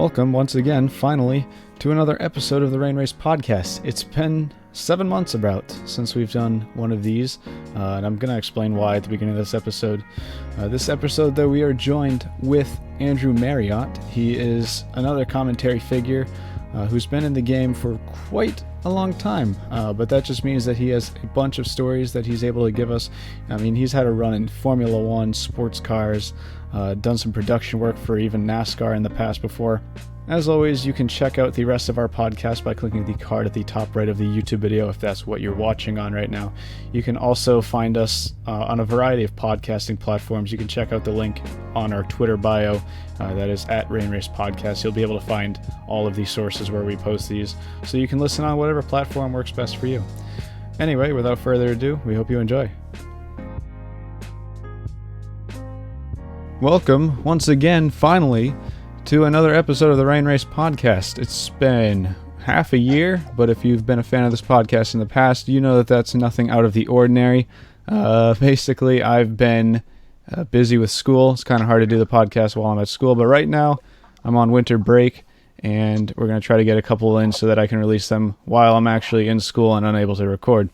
Welcome once again, finally, to another episode of the Rain Race Podcast. It's been 7 months about since we've done one of these, and I'm going to explain why at the beginning of this episode. This episode, though, we are joined with Andrew Marriott. He is another commentary figure who's been in the game for quite a long time, but that just means that he has a bunch of stories that he's able to give us. I mean, he's had a run in Formula One, sports cars, done some production work for even NASCAR in the past before. As always, you can check out the rest of our podcast by clicking the card at the top right of the YouTube video if that's what you're watching on right now. You can also find us on a variety of podcasting platforms. You can check out the link on our Twitter bio, that is at Rain Race Podcast. You'll be able to find all of these sources where we post these, so you can listen on whatever platform works best for you. Anyway, without further ado, we hope you enjoy. Welcome, once again, finally, to another episode of the Rain Race Podcast. It's been half a year, but if you've been a fan of this podcast in the past, you know that that's nothing out of the ordinary. Basically, I've been busy with school. It's kind of hard to do the podcast while I'm at school, but right now I'm on winter break, and we're going to try to get a couple in so that I can release them while I'm actually in school and unable to record.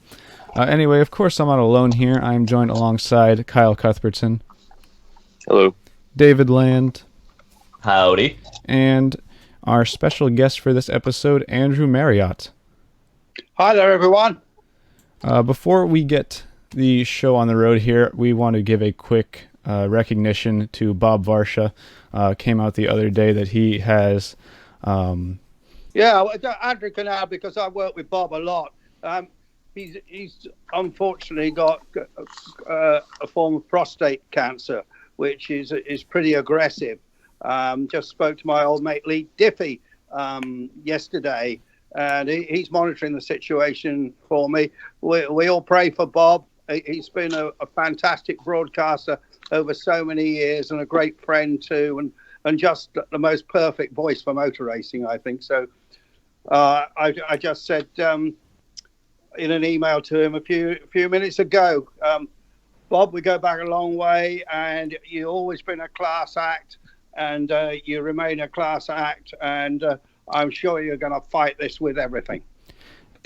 Anyway, of course, I'm not alone here. I'm joined alongside Kyle Cuthbertson. Hello. David Land. Howdy. And our special guest for this episode, Andrew Marriott. Hi there, everyone. Before we get the show on the road here, we want to give a quick recognition to Bob Varsha. Came out the other day that he has... Yeah, Andrew can add, because I work with Bob a lot. He's unfortunately got a form of prostate cancer, which is pretty aggressive. Just spoke to my old mate Lee Diffie yesterday, and he's monitoring the situation for me. We all pray for Bob. He's been a fantastic broadcaster over so many years, and a great friend too, and just the most perfect voice for motor racing, I think. So I just said in an email to him a few minutes ago, Bob, we go back a long way, and you've always been a class act, and you remain a class act, and I'm sure you're going to fight this with everything.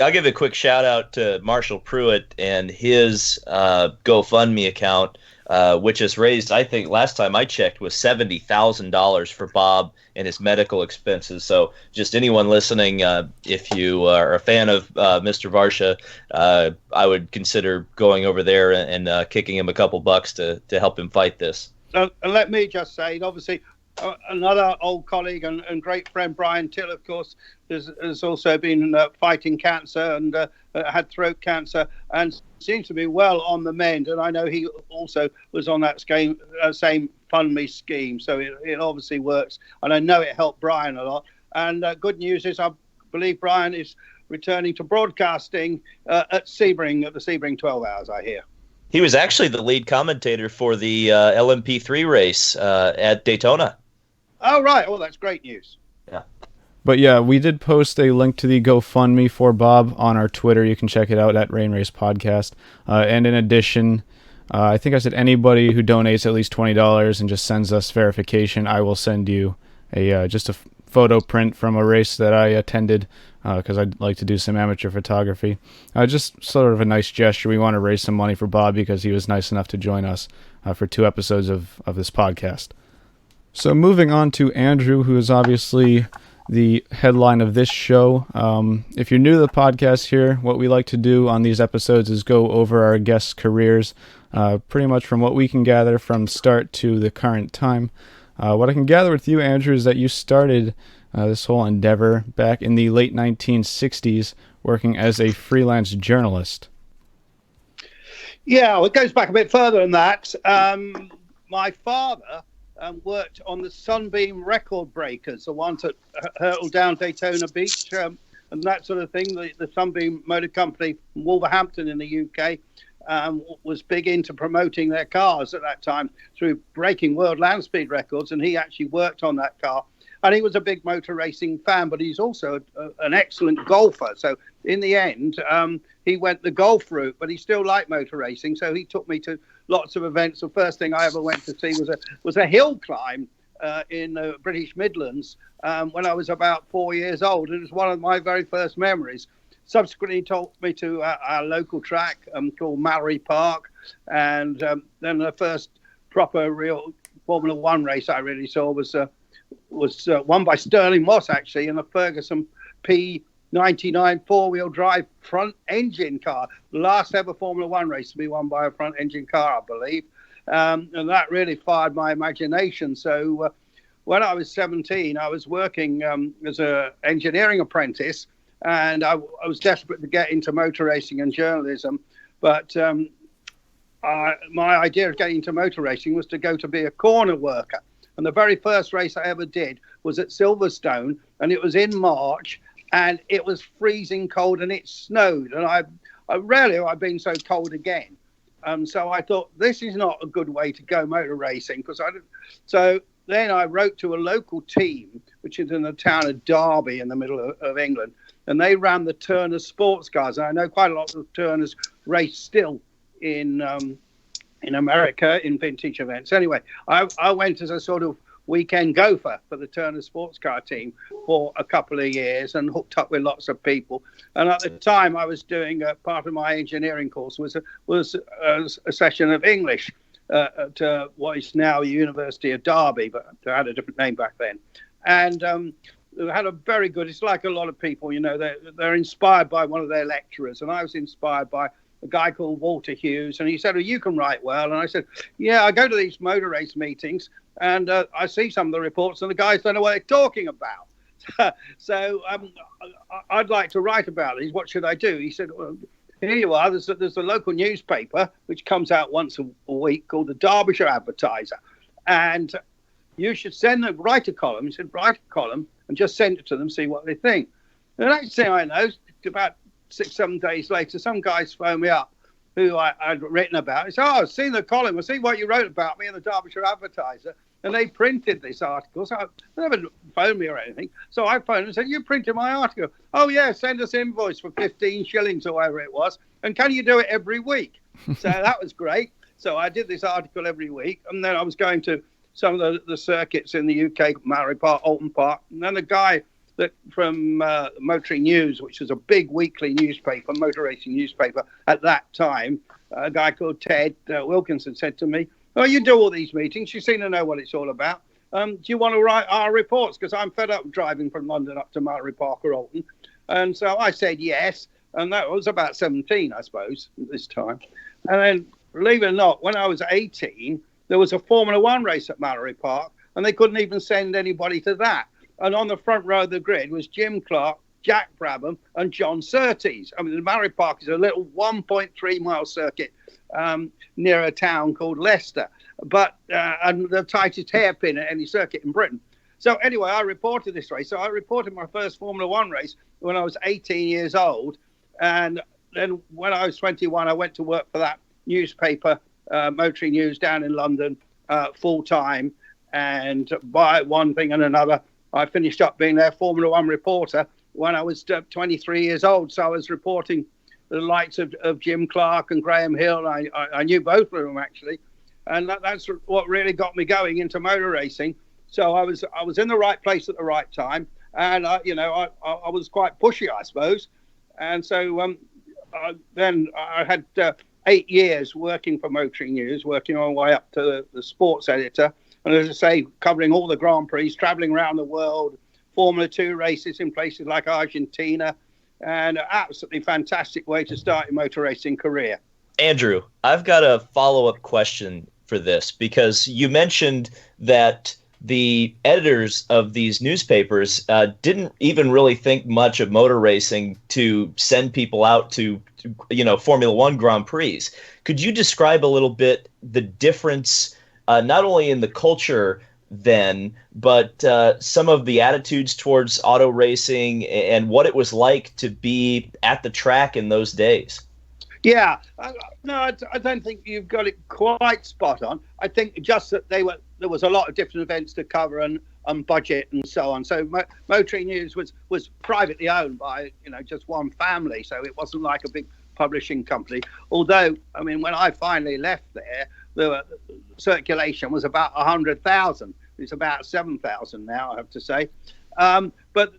I'll give a quick shout out to Marshall Pruitt and his GoFundMe account, which has raised, I think last time I checked, was $70,000 for Bob and his medical expenses. So just anyone listening, if you are a fan of Mr. Varsha, I would consider going over there and kicking him a couple bucks to help him fight this. And let me just say, obviously, another old colleague and great friend, Brian Till, of course, has also been fighting cancer and had throat cancer and seems to be well on the mend. And I know he also was on that same Fund Me scheme. So it obviously works. And I know it helped Brian a lot. And good news is I believe Brian is returning to broadcasting at Sebring, at the Sebring 12 Hours, I hear. He was actually the lead commentator for the LMP3 race at Daytona. Oh, right. Oh, that's great news. Yeah. But yeah, we did post a link to the GoFundMe for Bob on our Twitter. You can check it out at Rain Race Podcast. And in addition, I think I said anybody who donates at least $20 and just sends us verification, I will send you just a photo print from a race that I attended, because I'd like to do some amateur photography. Just sort of a nice gesture. We want to raise some money for Bob because he was nice enough to join us for 2 episodes of this podcast. So moving on to Andrew, who is obviously the headline of this show. If you're new to the podcast here, what we like to do on these episodes is go over our guests' careers, pretty much from what we can gather from start to the current time. What I can gather with you, Andrew, is that you started this whole endeavor back in the late 1960s, working as a freelance journalist. Yeah, well, it goes back a bit further than that. My father worked on the Sunbeam record breakers, the ones that hurtle down Daytona Beach and that sort of thing. The Sunbeam Motor Company from Wolverhampton in the UK was big into promoting their cars at that time through breaking world land speed records, and he actually worked on that car. And he was a big motor racing fan, but he's also an excellent golfer. So in the end, he went the golf route, but he still liked motor racing. So he took me to lots of events. The first thing I ever went to see was a hill climb in the British Midlands when I was about 4 years old. It was one of my very first memories. Subsequently took me to our local track called Marriott Park, and then the first proper real Formula One race I really saw was won by Sterling Moss, actually, in a Ferguson P99 four-wheel drive front engine car. The last ever Formula One race to be won by a front engine car, I believe. And that really fired my imagination. So when I was 17, I was working as an engineering apprentice, and I was desperate to get into motor racing and journalism. But my idea of getting into motor racing was to go to be a corner worker. And the very first race I ever did was at Silverstone, and it was in March, and it was freezing cold and it snowed. And I rarely have I been so cold again. So I thought, this is not a good way to go motor racing. So then I wrote to a local team, which is in the town of Derby in the middle of England, and they ran the Turner sports cars. And I know quite a lot of Turners race still in America in vintage events. Anyway, I went as a sort of weekend gopher for the Turner sports car team for a couple of years and hooked up with lots of people. And at the time, I was doing part of my engineering course was a session of English at what is now the University of Derby, but it had a different name back then. And they had a very good, it's like a lot of people, you know, they're inspired by one of their lecturers. And I was inspired by a guy called Walter Hughes, and he said, "Oh, you can write well." And I said, "Yeah, I go to these motor race meetings, and I see some of the reports, and the guys don't know what they're talking about. So I'd like to write about these. What should I do?" He said, "Well, here you are. There's a local newspaper which comes out once a week called the Derbyshire Advertiser, and you should write a column." He said, "Write a column and just send it to them, see what they think." The next thing I know, about 6-7 days later, some guys phoned me up who I'd written about. He said, "Oh, I've seen the column. I've seen what you wrote about me in the Derbyshire Advertiser." And they printed this article. So they never phoned me or anything. So I phoned and said, "You printed my article." "Oh, yeah, send us invoice for 15 shillings or whatever it was. And can you do it every week?" So that was great. So I did this article every week. And then I was going to some of the circuits in the UK, Marriott Park, Alton Park. And then the guy from Motoring News, which was a big weekly newspaper, motor racing newspaper at that time, a guy called Ted Wilkinson said to me, "Oh, you do all these meetings. You seem to know what it's all about. Do you want to write our reports? Because I'm fed up driving from London up to Marriott Park or Alton." And so I said yes. And that was about 17, I suppose, at this time. And then, believe it or not, when I was 18, there was a Formula One race at Marriott Park, and they couldn't even send anybody to that. And on the front row of the grid was Jim Clark, Jack Brabham, and John Surtees. I mean, the Marriott Park is a little 1.3-mile circuit near a town called Leicester, but and the tightest hairpin at any circuit in Britain. So anyway, I reported this race. So I reported my first Formula One race when I was 18 years old. And then when I was 21, I went to work for that newspaper, Motoring News, down in London, full time. And by one thing and another, I finished up being their Formula One reporter when I was 23 years old. So I was reporting the likes of Jim Clark and Graham Hill. I knew both of them, actually. And that's what really got me going into motor racing. So I was in the right place at the right time. And, I was quite pushy, I suppose. And so then I had 8 years working for Motoring News, working my way up to the sports editor. And as I say, covering all the Grand Prix, traveling around the world, Formula 2 races in places like Argentina, and an absolutely fantastic way to start your motor racing career. Andrew, I've got a follow-up question for this, because you mentioned that the editors of these newspapers didn't even really think much of motor racing to send people out to Formula One Grand Prix. Could you describe a little bit the difference, not only in the culture then, but some of the attitudes towards auto racing and what it was like to be at the track in those days? Yeah, no, I don't think you've got it quite spot on. I think just that there was a lot of different events to cover and budget and so on. So Motoring News was privately owned by just one family, so it wasn't like a big publishing company. Although, when I finally left there, the circulation was about 100,000. It's about 7,000 now, I have to say. But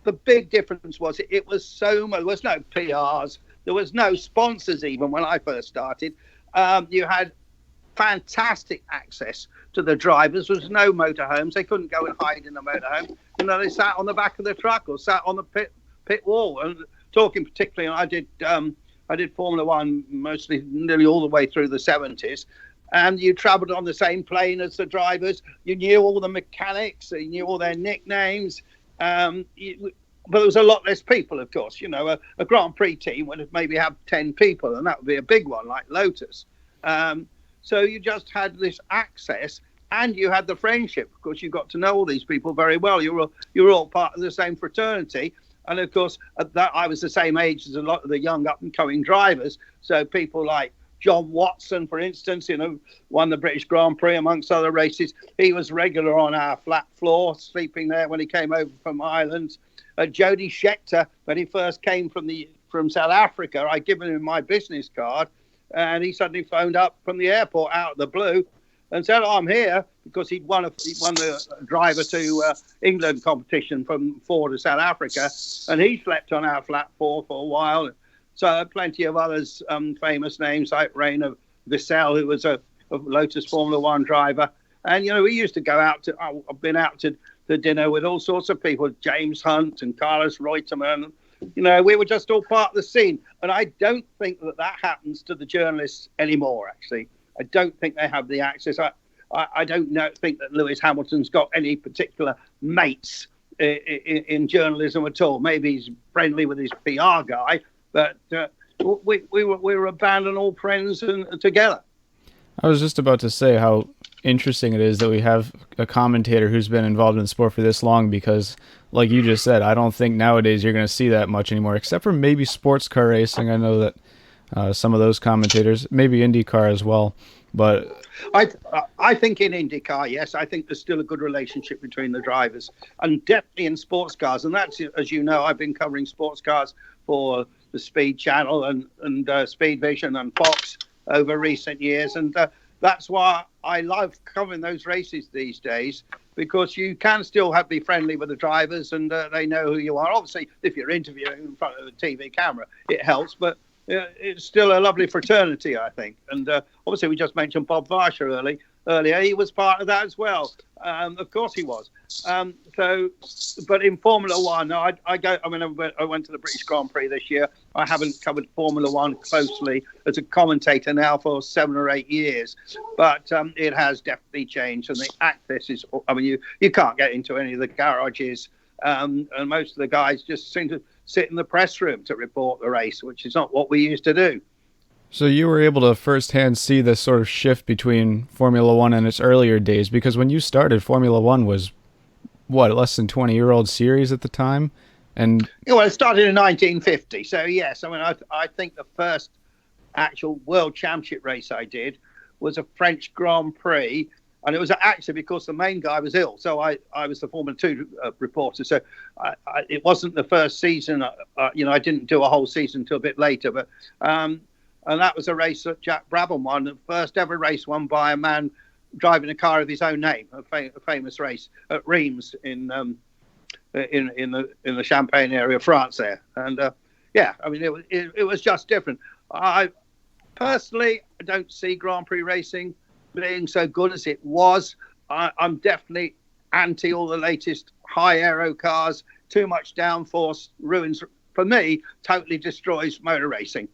the big difference was it was so much. There was no PRs. There was no sponsors even when I first started. You had fantastic access to the drivers. There was no motorhomes. They couldn't go and hide in a motorhome. They sat on the back of the truck or sat on the pit wall. And talking particularly, I did Formula One mostly nearly all the way through the 70s. And you travelled on the same plane as the drivers. You knew all the mechanics. You knew all their nicknames. But there was a lot less people, of course. A Grand Prix team would maybe have 10 people, and that would be a big one, like Lotus. So you just had this access, and you had the friendship. Of course, you got to know all these people very well. You were all part of the same fraternity. And, of course, I was the same age as a lot of the young up-and-coming drivers. So people like John Watson, for instance, won the British Grand Prix amongst other races. He was regular on our flat floor, sleeping there when he came over from Ireland. Jody Scheckter, when he first came from South Africa, I'd given him my business card, and he suddenly phoned up from the airport out of the blue and said, "I'm here," because he'd won the driver to England competition from Ford to South Africa, and he slept on our flat floor for a while. So plenty of others, famous names like Rainer Vissel, who was a Lotus Formula One driver. And, we used to go out I've been out to dinner with all sorts of people, James Hunt and Carlos Reutemann. We were just all part of the scene. And I don't think that happens to the journalists anymore, actually. I don't think they have the access. I don't think that Lewis Hamilton's got any particular mates in journalism at all. Maybe he's friendly with his PR guy, but we were a band and all friends and together. I was just about to say how interesting it is that we have a commentator who's been involved in the sport for this long, because, like you just said, I don't think nowadays you're going to see that much anymore, except for maybe sports car racing. I know that some of those commentators, maybe IndyCar as well, but I think in IndyCar, yes, I think there's still a good relationship between the drivers, and definitely in sports cars. And that's, as you know, I've been covering sports cars for the Speed Channel and Speed Vision and Fox over recent years, and that's why I love covering those races these days, because you can still be friendly with the drivers, and they know who you are. Obviously, if you're interviewing in front of a TV camera, it helps, but it's still a lovely fraternity, I think. And obviously, we just mentioned Bob Varsha earlier. He was part of that as well. Of course he was. But in Formula One, I went to the British Grand Prix this year. I haven't covered Formula One closely as a commentator now for 7 or 8 years, but it has definitely changed, and the access is. You can't get into any of the garages, and most of the guys just seem to sit in the press room to report the race, which is not what we used to do. So you were able to firsthand see this sort of shift between Formula One and its earlier days, because when you started, Formula One was, less than 20-year-old series at the time? And well, it started in 1950, so yes. I think the first actual World Championship race I did was a French Grand Prix, and it was actually because the main guy was ill, so I was the Formula 2 reporter, so it wasn't the first season. I didn't do a whole season until a bit later, but and that was a race that Jack Brabham won, the first ever race won by a man driving a car of his own name, a famous race at Reims in the Champagne area of France there. And it was just different. I personally don't see Grand Prix racing being so good as it was. I'm definitely anti all the latest high aero cars. Too much downforce ruins, for me, totally destroys motor racing.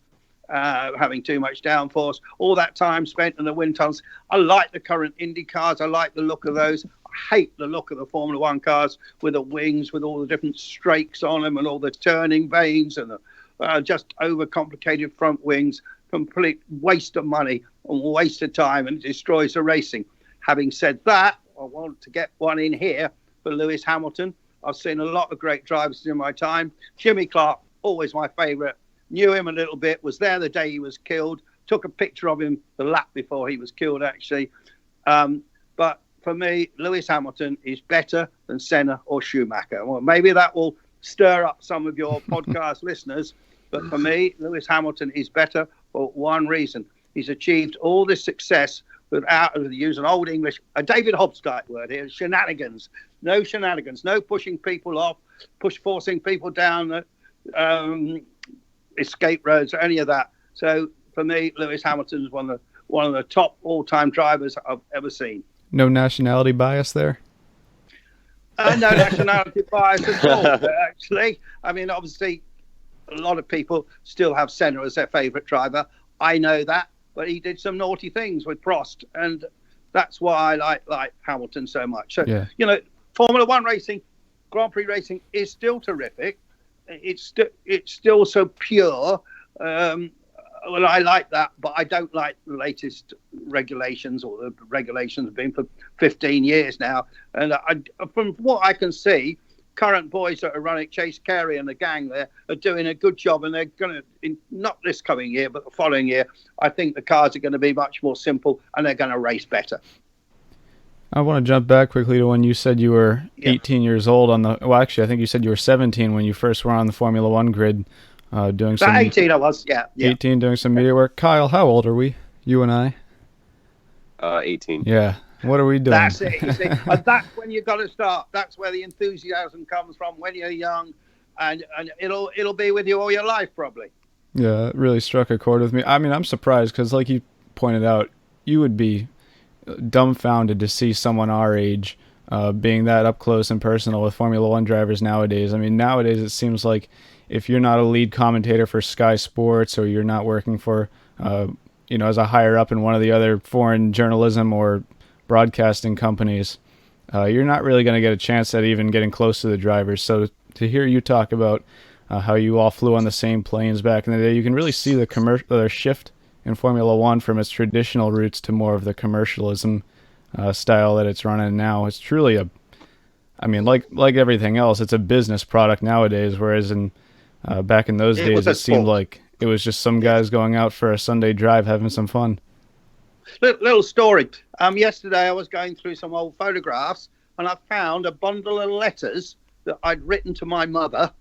Having too much downforce, all that time spent in the wind tunnels. I like the current Indy cars. I like the look of those. I hate the look of the Formula One cars with the wings, with all the different strakes on them and all the turning vanes and the just overcomplicated front wings. Complete waste of money and waste of time, and it destroys the racing. Having said that, I want to get one in here for Lewis Hamilton. I've seen a lot of great drivers in my time. Jimmy Clark, always my favourite. Knew him a little bit, was there the day he was killed, took a picture of him the lap before he was killed, actually. But for me, Lewis Hamilton is better than Senna or Schumacher. Well, maybe that will stir up some of your podcast listeners, but for me, Lewis Hamilton is better for one reason. He's achieved all this success without, to use an old English, a David Hobbs type word here, shenanigans. No shenanigans, no pushing people off, forcing people down the escape roads or any of that. So for me, Lewis Hamilton is one of the top all-time drivers I've ever seen. No nationality bias there? No nationality bias at all, actually. I mean, obviously, a lot of people still have Senna as their favourite driver. I know that, but he did some naughty things with Prost, and that's why I like Hamilton so much. So, you know, Formula One racing, Grand Prix racing is still terrific. It's still so pure. Well, I like that, but I don't like the latest regulations, or the regulations have been for 15 years now. And from what I can see, current boys that are running, Chase Carey and the gang there, are doing a good job, and they're going to, not this coming year, but the following year, I think the cars are going to be much more simple, and they're going to race better. I want to jump back quickly to when you said you were 18 years old well, actually, I think you said you were 17 when you first were on the Formula One grid. Doing some 18 I was, 18, doing some media work. Kyle, how old are we? You and I? 18. Yeah. What are we doing? That's it. You see? And that's when you've got to start. That's where the enthusiasm comes from, when you're young, and it'll be with you all your life, probably. Yeah, it really struck a chord with me. I mean, I'm surprised because, like you pointed out, you would be dumbfounded to see someone our age being that up close and personal with Formula One drivers nowadays. I mean, nowadays it seems like if you're not a lead commentator for Sky Sports, or you're not working for, as a higher up in one of the other foreign journalism or broadcasting companies, you're not really going to get a chance at even getting close to the drivers. So to hear you talk about how you all flew on the same planes back in the day, you can really see the shift in Formula One from its traditional roots to more of the commercialism style that it's running now. It's truly like everything else, it's a business product nowadays, whereas back in those days, it seemed like it was just some guys going out for a Sunday drive having some fun. Little story. Yesterday I was going through some old photographs, and I found a bundle of letters that I'd written to my mother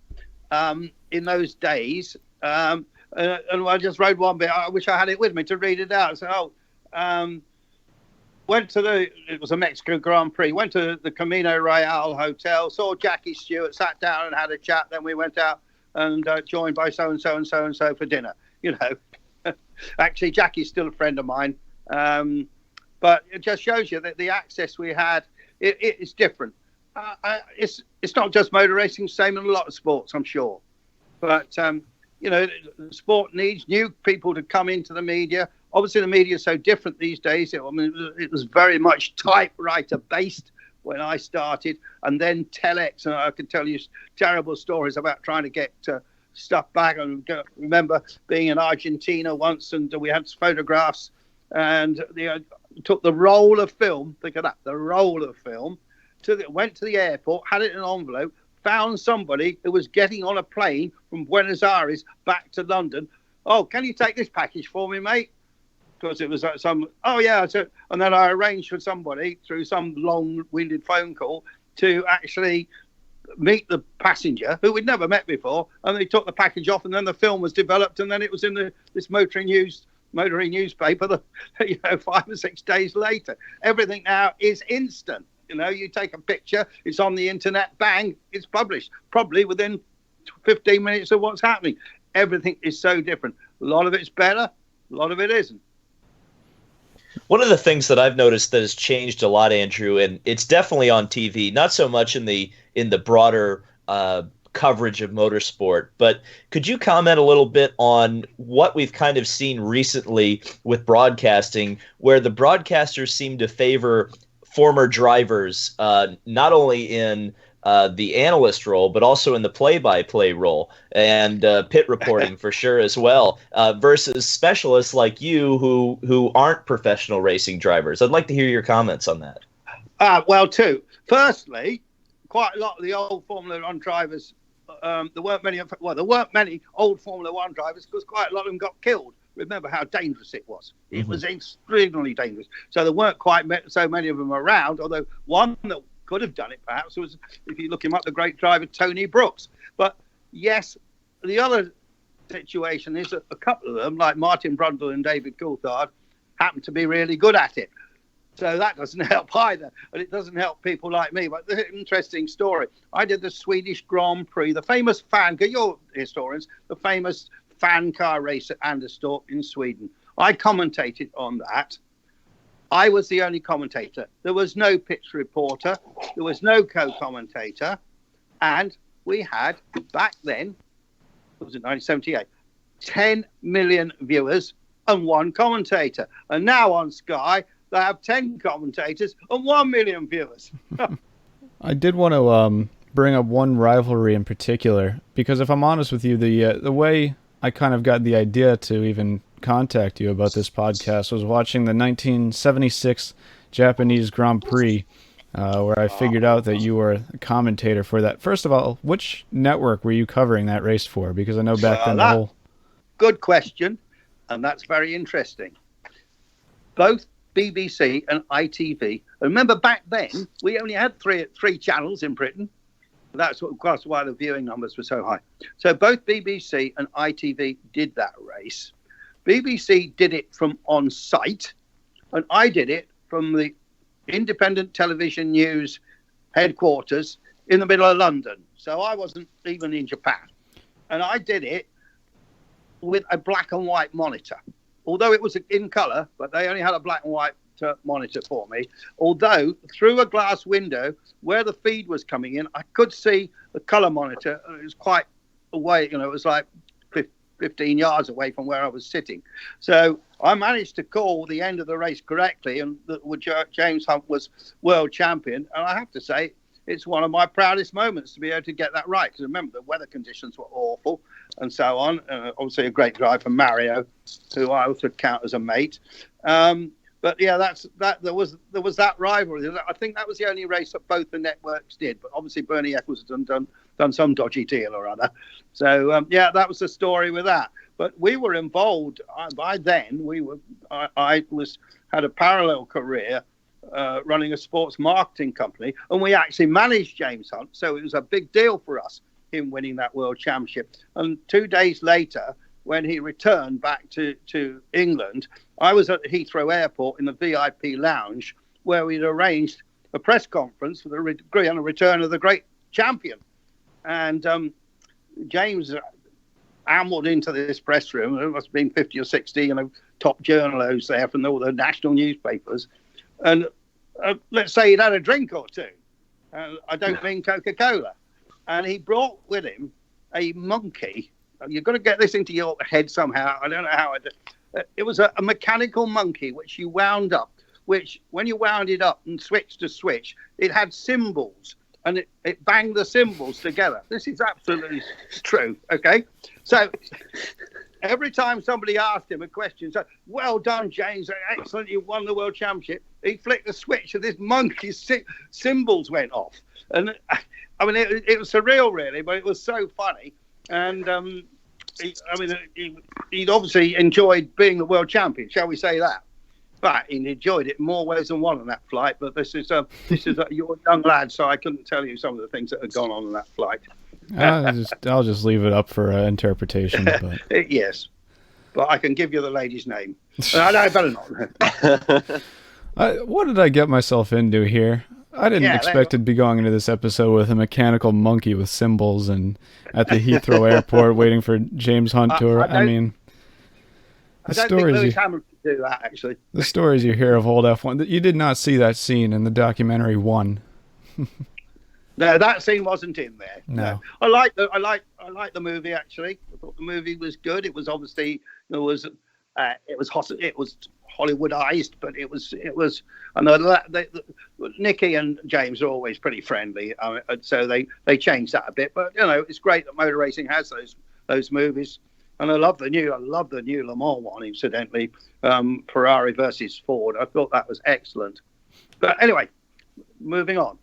in those days. And I just wrote one bit. I wish I had it with me to read it out. So, it was a Mexico Grand Prix, went to the Camino Real Hotel, saw Jackie Stewart, sat down and had a chat. Then we went out and joined by so-and-so and so-and-so for dinner. You know, actually, Jackie's still a friend of mine. But it just shows you that the access we had, it is different. It's not just motor racing, same in a lot of sports, I'm sure. But, sport needs new people to come into the media. Obviously, the media is so different these days. It was very much typewriter based when I started, and then telex, and I could tell you terrible stories about trying to get stuff back. And remember being in Argentina once, and we had photographs, and took the roll of film. Think of that, the roll of film. Went to the airport, had it in an envelope, found somebody who was getting on a plane from Buenos Aires back to London. Oh, can you take this package for me, mate? Because it was and then I arranged for somebody through some long-winded phone call to actually meet the passenger who we'd never met before, and they took the package off, and then the film was developed, and then it was in this motoring newspaper 5 or 6 days later. Everything now is instant. You take a picture, it's on the internet, bang, it's published, probably within 15 minutes of what's happening. Everything is so different. A lot of it's better, a lot of it isn't. One of the things that I've noticed that has changed a lot, Andrew, and it's definitely on TV, not so much in the broader coverage of motorsport, but could you comment a little bit on what we've kind of seen recently with broadcasting, where the broadcasters seem to favor former drivers, not only in the analyst role, but also in the play-by-play role and pit reporting for sure as well, versus specialists like you who aren't professional racing drivers? I'd like to hear your comments on that. Firstly, quite a lot of the old Formula One drivers, there weren't many old Formula One drivers because quite a lot of them got killed. Remember how dangerous it was. It was extremely dangerous. So there weren't quite so many of them around, although one that could have done it perhaps was, if you look him up, the great driver Tony Brooks. But yes, the other situation is that a couple of them, like Martin Brundle and David Coulthard, happen to be really good at it. So that doesn't help either. And it doesn't help people like me. But the interesting story, I did the Swedish Grand Prix, the famous you're historians, the famous fan car race at Anderstorp in Sweden. I commentated on that. I was the only commentator. There was no pitch reporter. There was no co-commentator. And we had, back then, was it 1978, 10 million viewers and one commentator. And now on Sky, they have 10 commentators and 1 million viewers. I did want to bring up one rivalry in particular, because if I'm honest with you, the way I kind of got the idea to even contact you about this podcast was watching the 1976 Japanese Grand Prix, where I figured out that you were a commentator for that. First of all, which network were you covering that race for? Because I know back then the whole... Good question, and that's very interesting. Both BBC and ITV. Remember back then, we only had three channels in Britain. That's why the viewing numbers were so high. So both BBC and ITV did that race. BBC did it from on site, and I did it from the Independent Television News headquarters in the middle of London. So I wasn't even in Japan. And I did it with a black and white monitor. Although it was in colour, but they only had a black and white monitor for me. Although through a glass window where the feed was coming in, I could see the colour monitor. It was quite away, it was like 15 yards away from where I was sitting. So I managed to call the end of the race correctly, and James Hunt was world champion. And I have to say, it's one of my proudest moments to be able to get that right. Because remember, the weather conditions were awful and so on. Obviously, a great drive from Marriott, who I also count as a mate. But yeah, there was that rivalry. I think that was the only race that both the networks did. But obviously, Bernie Eccleston done some dodgy deal or other. So yeah, that was the story with that. But we were involved by then. I had a parallel career running a sports marketing company, and we actually managed James Hunt. So it was a big deal for us, him winning that world championship. And 2 days later, when he returned back to England, I was at Heathrow Airport in the VIP lounge where we'd arranged a press conference for the return of the great champion. And James ambled into this press room. There must have been 50 or 60 top journos there from all the national newspapers. And let's say he'd had a drink or two. I don't mean Coca-Cola. And he brought with him a monkey. You've got to get this into your head somehow. I don't know how. It was a mechanical monkey which you wound up, which when you wound it up and switched to switch, it had cymbals, and it banged the cymbals together. This is absolutely true, okay? So every time somebody asked him a question, so, well done, James, excellent, you won the world championship, he flicked the switch and this monkey's cymbals went off. And I mean, it was surreal, really, but it was so funny. And he'd obviously enjoyed being the world champion, shall we say that? But he enjoyed it in more ways than one on that flight. But you're a young lad, so I couldn't tell you some of the things that had gone on that flight. I'll just leave it up for interpretation. But. Yes, but I can give you the lady's name. I better not. What did I get myself into here? I didn't expect to be going into this episode with a mechanical monkey with cymbals and at the Heathrow Airport waiting for James Hunt to arrive. I mean, I don't think Lewis Hamilton could do that, actually. The stories you hear of old F1, you did not see that scene in the documentary One. No, that scene wasn't in there. No. I like the movie, actually. I thought the movie was good. It was obviously it was Hollywoodized, but it was. And Nicky and James are always pretty friendly, so they changed that a bit. But it's great that motor racing has those movies, and I love the new Le Mans one. Incidentally, Ferrari versus Ford. I thought that was excellent. But anyway, moving on.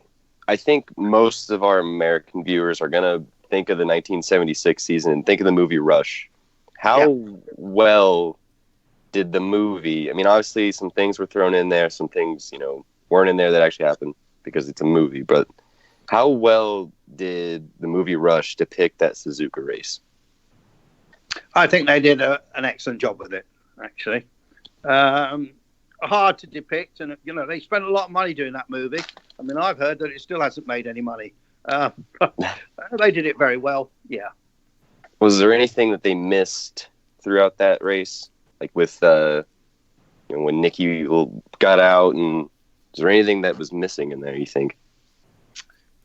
I think most of our American viewers are gonna think of the 1976 season and think of the movie Rush. How well did the movie, I mean, obviously some things were thrown in there, some things, weren't in there that actually happened because it's a movie, but how well did the movie Rush depict that Suzuka race? I think they did an excellent job with it, actually. Hard to depict, and they spent a lot of money doing that movie. I mean, I've heard that it still hasn't made any money. They did it very well. Yeah. Was there anything that they missed throughout that race, like with when Nicky got out, and is there anything that was missing in there, you think?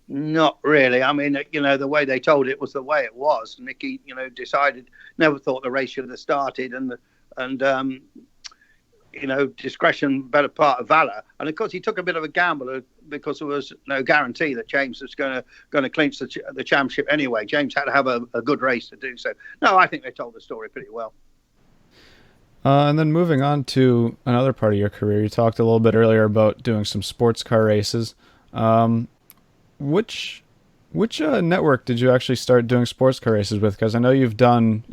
Not really. I mean, the way they told it was the way it was. Nicky, decided, never thought the race should have started, and discretion better part of valor. And of course, he took a bit of a gamble because there was no guarantee that James was going to clinch the championship anyway. James had to have a good race to do so. No, I think they told the story pretty well. And then moving on to another part of your career, you talked a little bit earlier about doing some sports car races. Which network did you actually start doing sports car races with? Because I know you've done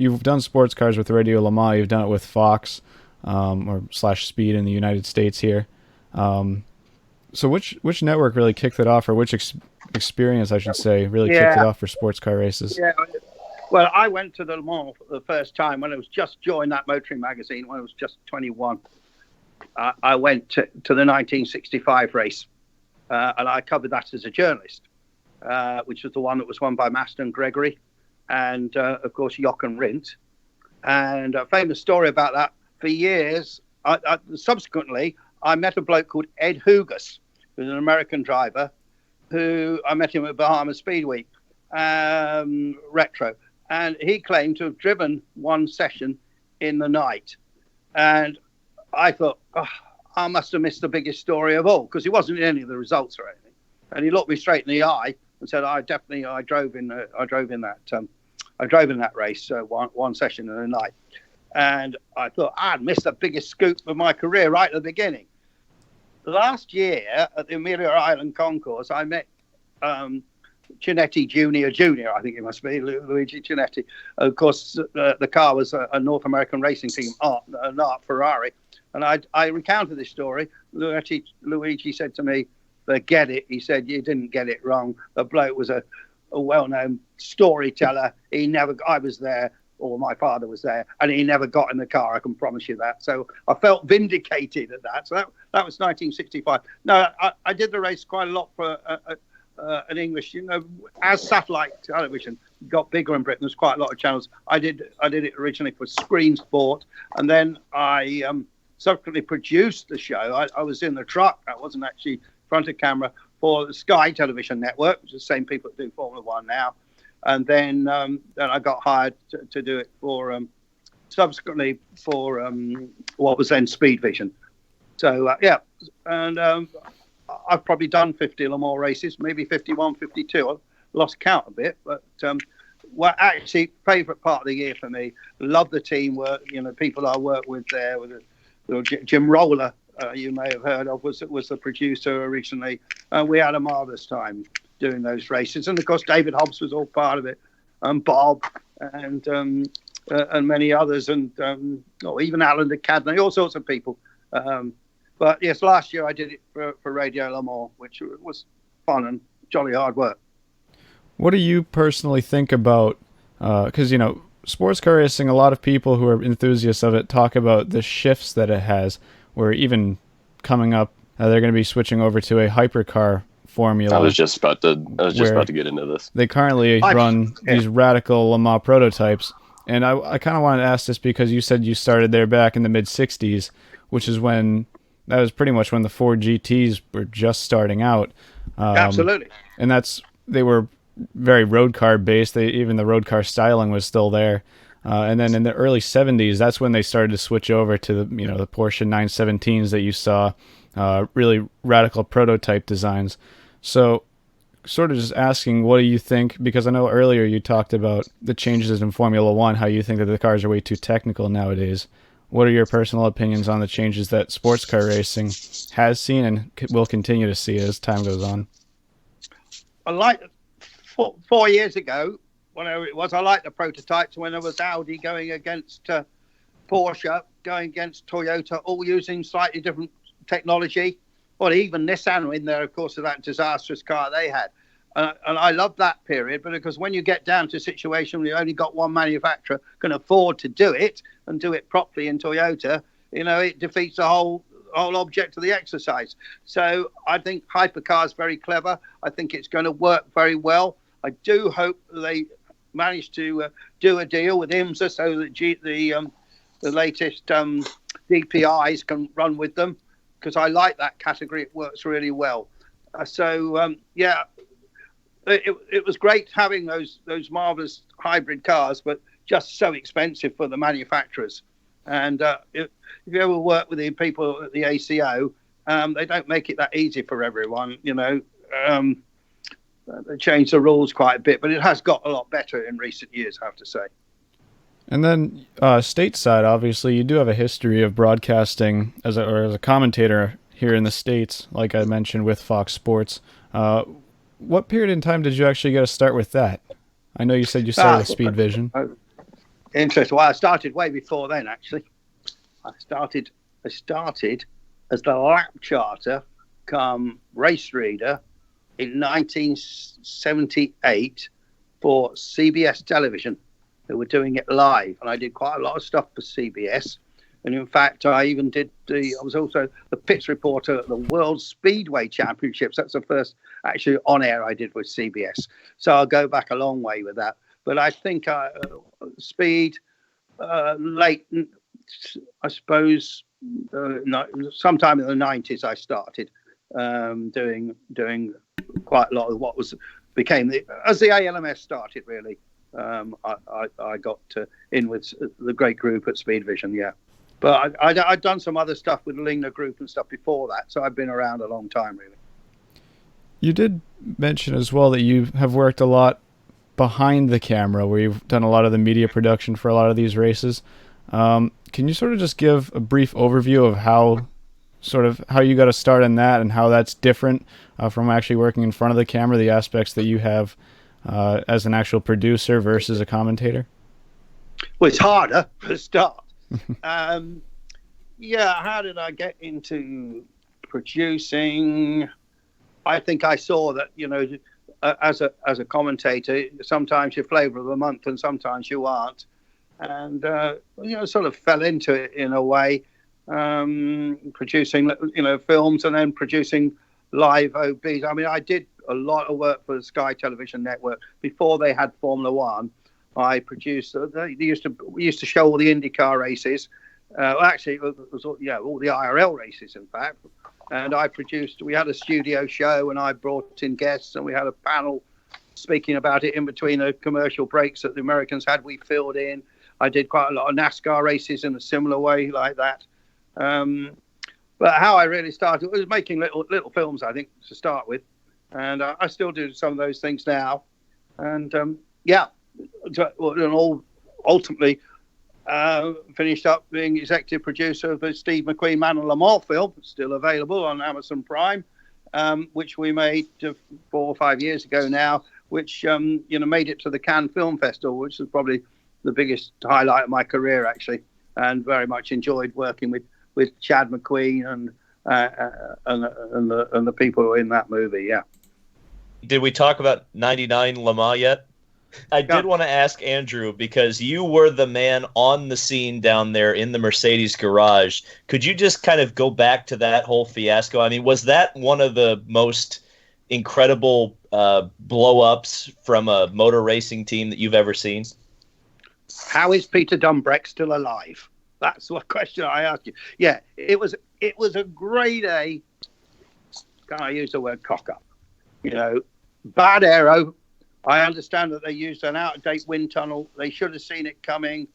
sports cars with Radio Le Mans. You've done it with Fox, or /Speed in the United States here. So which network really kicked it off, or which experience, I should say, really kicked it off for sports car races? Yeah. Well, I went to the Le Mans for the first time when I was just joined that motoring magazine, when I was just 21. I went to the 1965 race, and I covered that as a journalist, which was the one that was won by Master and Gregory, and, of course, Jochen Rindt. And a famous story about that, for years, subsequently, I met a bloke called Ed Hugas, who's an American driver, who I met him at Bahamas Speedway Retro. And he claimed to have driven one session in the night. And I thought, I must have missed the biggest story of all, because he wasn't in any of the results or anything. And he looked me straight in the eye and said, I drove in that race, one session in the night. And I thought I'd missed the biggest scoop of my career right at the beginning. Last year at the Amelia Island Concourse, I met Cinetti Junior, I think it must be, Luigi Cinetti. Of course, the car was a North American racing team, not Ferrari. And I recounted this story. Luigi said to me, forget it. He said, you didn't get it wrong. The bloke was a well-known storyteller. I was there, or my father was there, and he never got in the car, I can promise you that. So I felt vindicated at that. So that was 1965. No, I did the race quite a lot for an English, as satellite television got bigger in Britain, there's quite a lot of channels. I did it originally for Screen Sport, and then I subsequently produced the show. I was in the truck. I wasn't actually in front of camera for the Sky Television Network, which is the same people that do Formula One now. And then I got hired to do it for subsequently for what was then Speed Vision. So and I've probably done 50 or more races, maybe 51, 52. I've lost count a bit, but actually, favourite part of the year for me. Love the teamwork. People I work with there. Jim Roller, you may have heard of, was the producer originally. We had a marvellous time doing those races, and of course David Hobbs was all part of it, and Bob, and many others, and even Alan de Cadney, all sorts of people. But yes, last year I did it for Radio Le Mans, which was fun and jolly hard work. What do you personally think about, because, sports car racing, a lot of people who are enthusiasts of it talk about the shifts that it has, where even coming up, they're going to be switching over to a Hypercar Formula. I was just about to get into this. They currently run these radical Le Mans prototypes. And I kind of wanted to ask this because you said you started there back in the mid-'60s, which is that was pretty much when the Ford GTs were just starting out. Absolutely. And they were very road car based. Even the road car styling was still there. And then in the early 70s, that's when they started to switch over to the Porsche 917s that you saw, really radical prototype designs. So sort of just asking, what do you think? Because I know earlier you talked about the changes in Formula One, how you think that the cars are way too technical nowadays. What are your personal opinions on the changes that sports car racing has seen and will continue to see as time goes on? I like 4 years ago, whenever it was, I liked the prototypes when there was Audi going against Porsche, going against Toyota, all using slightly different technology. Well, even Nissan were in there, of course, of that disastrous car they had. And I love that period, but because when you get down to a situation where you only got one manufacturer can afford to do it and do it properly in Toyota, it defeats the whole object of the exercise. So I think Hypercar is very clever. I think it's going to work very well. I do hope they manage to do a deal with IMSA so that the latest DPIs can run with them, because I like that category. It works really well. It was great having those marvelous hybrid cars, but just so expensive for the manufacturers. And if you ever work with the people at the ACO, they don't make it that easy for everyone. They changed the rules quite a bit, but it has got a lot better in recent years, I have to say. And then stateside, obviously, you do have a history of broadcasting as a commentator here in the States, like I mentioned with Fox Sports. What period in time did you actually get to start with that? I know you said you started with Speed Vision. Interesting. Well, I started way before then, actually. I started as the lap charter come race reader in 1978 for CBS television. They were doing it live, and I did quite a lot of stuff for CBS. And in fact, I was also the pits reporter at the World Speedway Championships. That's the first actually on air I did with CBS. So I'll go back a long way with that. But I think speed late, I suppose, sometime in the 90s I started doing quite a lot of what became as the ALMS started, really. I got in with the great group at Speed Vision, yeah. But I'd done some other stuff with the Lingner Group and stuff before that, so I've been around a long time, really. You did mention as well that you have worked a lot behind the camera, where you've done a lot of the media production for a lot of these races. Can you sort of just give a brief overview of how you got to start in that and how that's different from actually working in front of the camera, the aspects that you have as an actual producer versus a commentator? Well, it's harder for a start. How did I get into producing? I think I saw that, as a commentator, sometimes you're flavor of the month and sometimes you aren't. And, sort of fell into it in a way, producing, films and then producing live OBs. I mean, I did a lot of work for the Sky Television Network before they had Formula One. I produced. We used to show all the IndyCar races. Actually, it was all the IRL races, in fact. And I produced. We had a studio show, and I brought in guests, and we had a panel speaking about it in between the commercial breaks that the Americans had. We filled in. I did quite a lot of NASCAR races in a similar way, like that. But how I really started was making little films, I think, to start with, and I still do some of those things now. And all ultimately finished up being executive producer of the Steve McQueen Man and Lamar film, still available on Amazon Prime, which we made 4 or 5 years ago now, which made it to the Cannes Film Festival, which is probably the biggest highlight of my career, actually, and very much enjoyed working with Chad McQueen and the people who are in that movie. Yeah. Did we talk about 99 Le Mans yet? I did want to ask Andrew, because you were the man on the scene down there in the Mercedes garage. Could you just kind of go back to that whole fiasco? I mean, was that one of the most incredible blow-ups from a motor racing team that you've ever seen? How is Peter Dumbreck still alive? That's what question I asked you. Yeah, it was a grade A. Can I use the word cock up? Bad aero. I understand that they used an out-of-date wind tunnel. They should have seen it coming.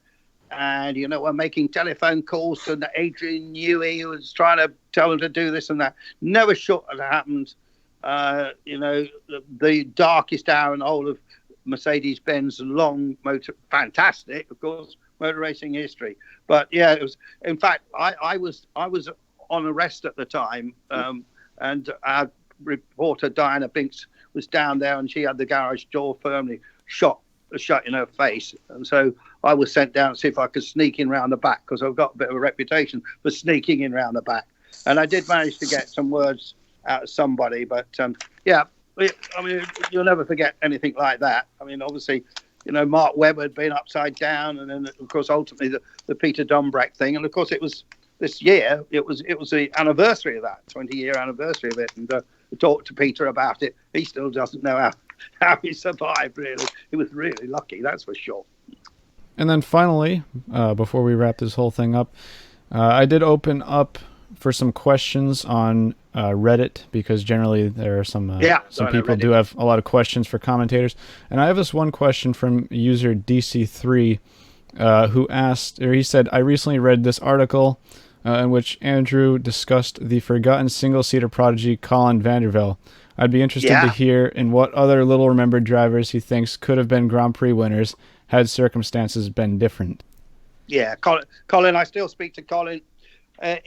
And, we're making telephone calls to Adrian Newey, who was trying to tell them to do this and that. Never should have happened. The darkest hour in the whole of Mercedes-Benz long motor, fantastic, of course, motor racing history. But, yeah, it was. In fact, I was on arrest at the time, and our reporter, Diana Binks, was down there, and she had the garage door firmly shut in her face. And so I was sent down to see if I could sneak in round the back, because I've got a bit of a reputation for sneaking in round the back. And I did manage to get some words out of somebody. But, I mean, you'll never forget anything like that. I mean, obviously, Mark Webber had been upside down, and then of course ultimately the Peter Dumbreck thing, and of course it was this year. It was the anniversary of that 20-year anniversary of it, and we talked to Peter about it. He still doesn't know how he survived. Really, he was really lucky, that's for sure. And then finally, before we wrap this whole thing up, I did open up for some questions on Reddit, because generally there are some people do have a lot of questions for commentators. And I have this one question from user DC3 who asked, or he said, I recently read this article in which Andrew discussed the forgotten single-seater prodigy Colin Vandervelde. I'd be interested to hear in what other little-remembered drivers he thinks could have been Grand Prix winners had circumstances been different. Yeah, Colin, I still speak to Colin.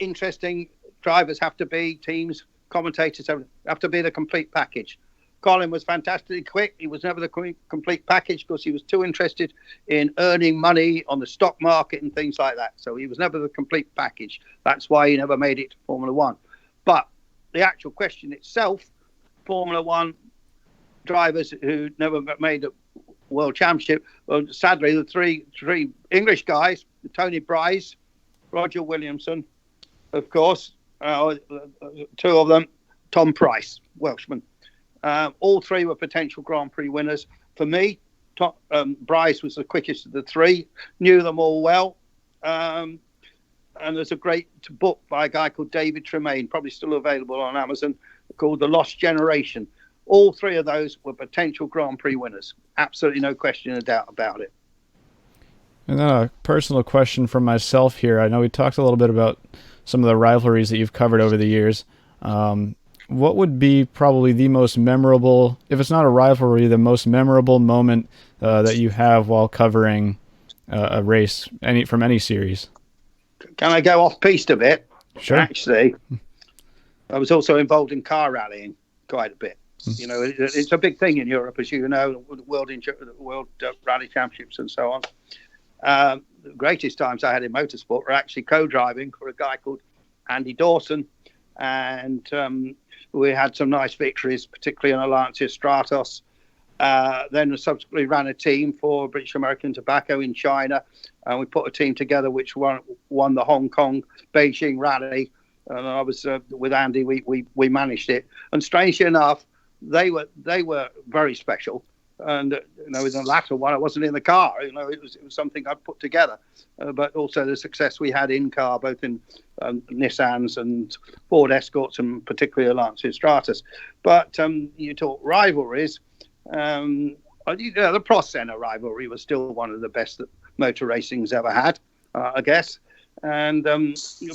Interesting drivers have to be, teams, commentators have to be the complete package. Colin was fantastically quick. He was never the complete package because he was too interested in earning money on the stock market and things like that. So he was never the complete package. That's why he never made it to Formula One. But the actual question itself, Formula One drivers who never made a World Championship, well, sadly, the three English guys, Tony Bryce, Roger Williamson, of course, two of them, Tom Price, Welshman. All three were potential Grand Prix winners. For me, Bryce was the quickest of the three, knew them all well. And there's a great book by a guy called David Tremaine, probably still available on Amazon, called The Lost Generation. All three of those were potential Grand Prix winners. Absolutely no question or doubt about it. And then a personal question from myself here. I know we talked a little bit about some of the rivalries that you've covered over the years. What would be probably the most memorable, if it's not a rivalry, the most memorable moment that you have while covering a race from any series? Can I go off piste a bit? Sure. Actually, I was also involved in car rallying quite a bit. It's a big thing in Europe, as you know, World Rally Championships and so on. The greatest times I had in motorsport were actually co-driving for a guy called Andy Dawson, and we had some nice victories, particularly on Lancia Stratos. Then subsequently ran a team for British American Tobacco in China, and we put a team together which won the Hong Kong Beijing Rally. And I was with Andy. We managed it, and strangely enough, they were very special. And in the latter one, I wasn't in the car. It was something I'd put together. But also the success we had in car, both in Nissans and Ford Escorts, and particularly a Lancia Stratus. But you talk rivalries. The Prost Senna rivalry was still one of the best that motor racing's ever had, I guess. And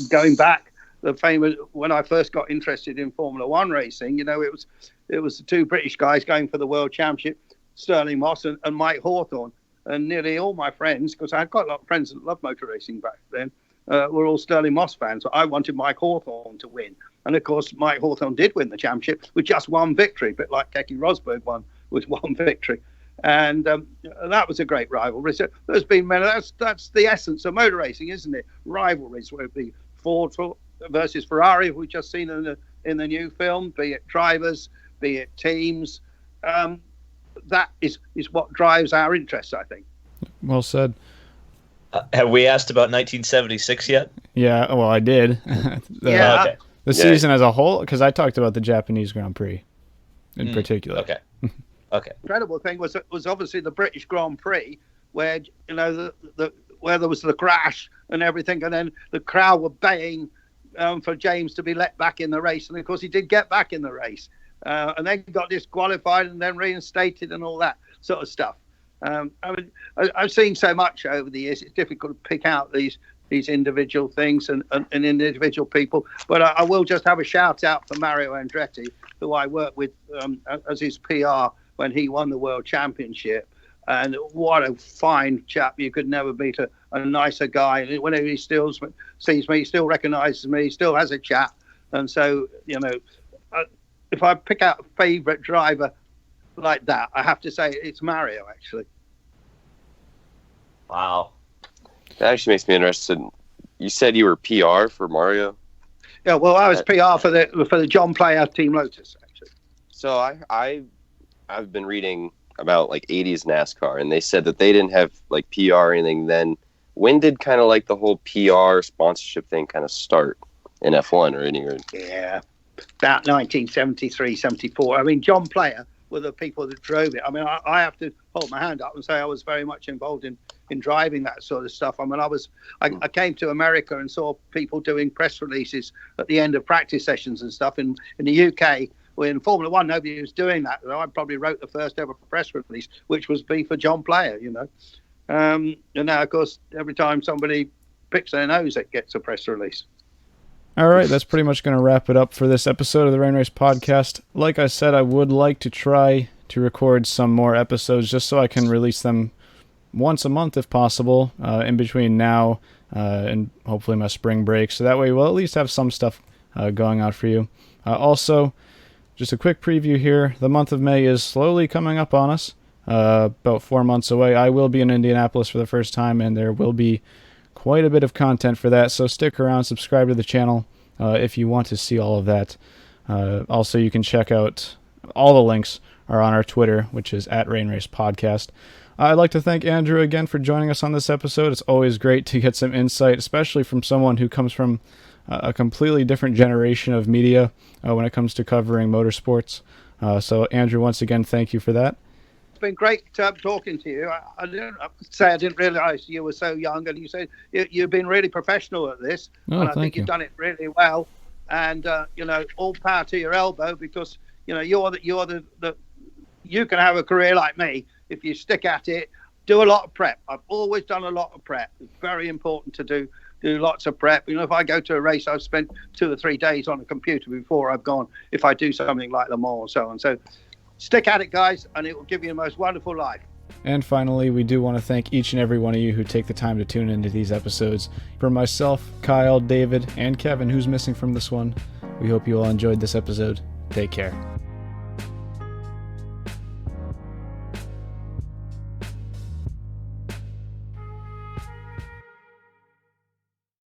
going back, the famous, when I first got interested in Formula One racing, it was the two British guys going for the World Championship, Sterling Moss and Mike Hawthorne. And nearly all my friends, because I had quite a lot of friends that loved motor racing back then, were all Sterling Moss fans. So I wanted Mike Hawthorne to win. And of course, Mike Hawthorne did win the championship with just one victory, a bit like Keke Rosberg won with one victory. And that was a great rivalry. So there's been many. That's the essence of motor racing, isn't it? Rivalries, where it be Ford versus Ferrari, we've just seen in the new film, be it drivers, be it teams. That is what drives our interest, I think. Well said. Have we asked about 1976 yet? Yeah, well, I did. Okay. The season as a whole, because I talked about the Japanese Grand Prix in particular. Okay. Incredible thing was obviously the British Grand Prix, where where there was the crash and everything, and then the crowd were baying for James to be let back in the race, and of course he did get back in the race, and then got disqualified and then reinstated and all that sort of stuff. I've seen so much over the years; it's difficult to pick out these individual things and individual people. But I will just have a shout out for Mario Andretti, who I worked with as his PR when he won the World Championship. And what a fine chap. You could never meet a nicer guy. And whenever he still sees me, he still recognizes me, he still has a chat. And so, if I pick out a favorite driver like that, I have to say it's Mario, actually. Wow. That actually makes me interested. You said you were PR for Mario? Yeah, well, I was PR for the John Player Team Lotus, actually. So I've been reading about like 80s NASCAR, and they said that they didn't have like PR or anything then. When did kind of like the whole PR sponsorship thing kind of start in F1 or anywhere? Yeah, about 1973, 74. I mean, John Player were the people that drove it. I mean, I have to hold my hand up and say I was very much involved in driving that sort of stuff. I mean, I came to America and saw people doing press releases at the end of practice sessions and stuff. In the UK, in Formula One, nobody was doing that. I probably wrote the first ever press release, which was be for John Player, you know. And now, of course, every time somebody picks their nose, it gets a press release. All right, that's pretty much going to wrap it up for this episode of the Rain Race Podcast. Like I said, I would like to try to record some more episodes just so I can release them once a month if possible, in between now and hopefully my spring break. So that way we'll at least have some stuff going out for you. Also, just a quick preview here. The month of May is slowly coming up on us, about 4 months away. I will be in Indianapolis for the first time, and there will be quite a bit of content for that, so stick around, subscribe to the channel if you want to see all of that. Also, you can check out all the links are on our Twitter, which is @RainRacePodcast. I'd like to thank Andrew again for joining us on this episode. It's always great to get some insight, especially from someone who comes from a completely different generation of media when it comes to covering motorsports. So, Andrew, once again, thank you for that. It's been great talking to you. I didn't realize you were so young, and you said you've been really professional at this. Oh, and I thank think you. you've done it really well. And you know, all power to your elbow, because you know you can have a career like me if you stick at it. Do a lot of prep. I've always done a lot of prep. It's very important to do lots of prep. You know, if I go to a race, I've spent 2 or 3 days on a computer before I've gone. If I do something like Le Mans or so on, so. Stick at it, guys, and it will give you the most wonderful life. And finally, we do want to thank each and every one of you who take the time to tune into these episodes. For myself, Kyle, David, and Kevin, who's missing from this one, we hope you all enjoyed this episode. Take care.